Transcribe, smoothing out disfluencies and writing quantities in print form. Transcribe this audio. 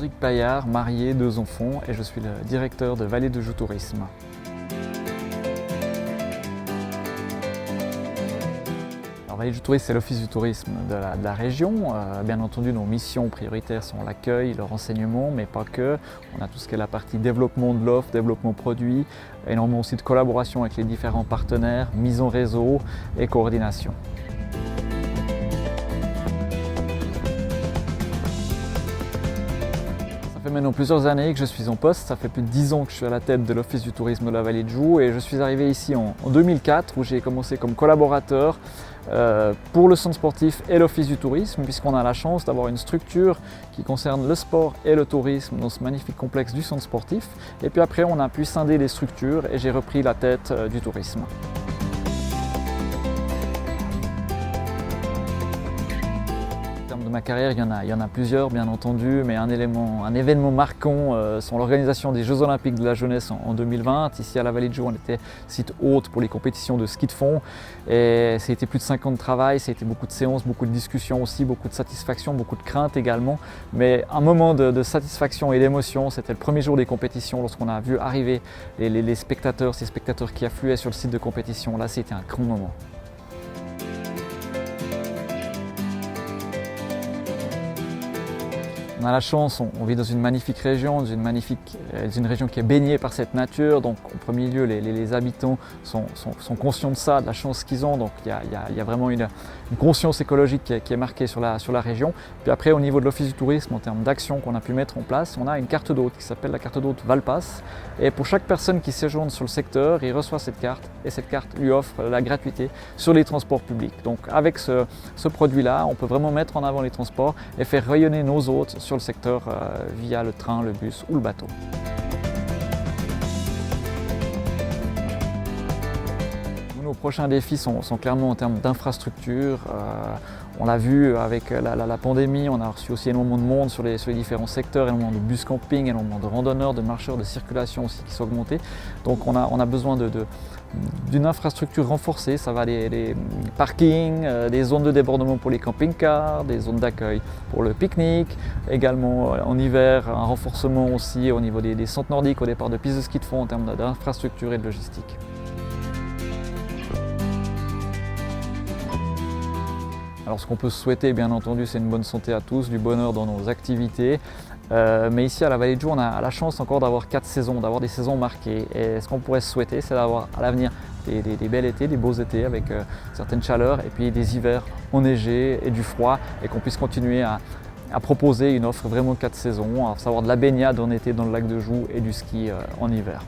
Cédric Paillard, marié, 2 enfants, et je suis le directeur de Vallée de Joux Tourisme. Alors, Vallée de Joux Tourisme, c'est l'office du tourisme de la région. Bien entendu, nos missions prioritaires sont l'accueil, le renseignement, mais pas que. On a tout ce qui est la partie développement de l'offre, développement produit, énormément aussi de collaboration avec les différents partenaires, mise en réseau et coordination. Ça fait maintenant plusieurs années que je suis en poste, ça fait plus de 10 ans que je suis à la tête de l'Office du tourisme de la Vallée de Joux et je suis arrivé ici en 2004 où j'ai commencé comme collaborateur pour le centre sportif et l'Office du tourisme puisqu'on a la chance d'avoir une structure qui concerne le sport et le tourisme dans ce magnifique complexe du centre sportif et puis après on a pu scinder les structures et j'ai repris la tête du tourisme. De ma carrière, il y en a plusieurs bien entendu, mais un événement marquant sont l'organisation des Jeux Olympiques de la jeunesse en 2020. Ici à la Vallée de Joux, on était site hôte pour les compétitions de ski de fond et ça a été plus de 5 ans de travail, ça a été beaucoup de séances, beaucoup de discussions aussi, beaucoup de satisfaction, beaucoup de crainte également, mais un moment de satisfaction et d'émotion, c'était le premier jour des compétitions lorsqu'on a vu arriver les spectateurs, ces spectateurs qui affluaient sur le site de compétition. Là, c'était un grand moment. On a la chance, on vit dans une magnifique région, une région qui est baignée par cette nature. Donc en premier lieu, les habitants sont conscients de ça, de la chance qu'ils ont. Donc il y a vraiment une conscience écologique qui est marquée sur la région. Puis après, au niveau de l'Office du tourisme, en termes d'actions qu'on a pu mettre en place, on a une carte d'hôte qui s'appelle la carte d'hôte Valpass. Et pour chaque personne qui séjourne sur le secteur, il reçoit cette carte et cette carte lui offre la gratuité sur les transports publics. Donc avec ce produit-là, on peut vraiment mettre en avant les transports et faire rayonner nos hôtes sur le secteur via le train, le bus ou le bateau. Nos prochains défis sont clairement en termes d'infrastructure. On l'a vu avec la pandémie, on a reçu aussi énormément de monde sur les différents secteurs, énormément de bus camping, énormément de randonneurs, de marcheurs, de circulation aussi qui sont augmentés. Donc on a besoin d'une infrastructure renforcée, ça va des parkings, des zones de débordement pour les camping-cars, des zones d'accueil pour le pique-nique, également en hiver un renforcement aussi au niveau des centres nordiques au départ de pistes de ski de fond en termes d'infrastructure et de logistique. Alors ce qu'on peut souhaiter bien entendu c'est une bonne santé à tous, du bonheur dans nos activités. Mais ici à la Vallée de Joux on a la chance encore d'avoir 4 saisons, d'avoir des saisons marquées. Et ce qu'on pourrait souhaiter c'est d'avoir à l'avenir des bels étés, des beaux étés avec certaines chaleurs et puis des hivers enneigés et du froid et qu'on puisse continuer à proposer une offre vraiment 4 saisons, à savoir de la baignade en été dans le lac de Joux et du ski en hiver.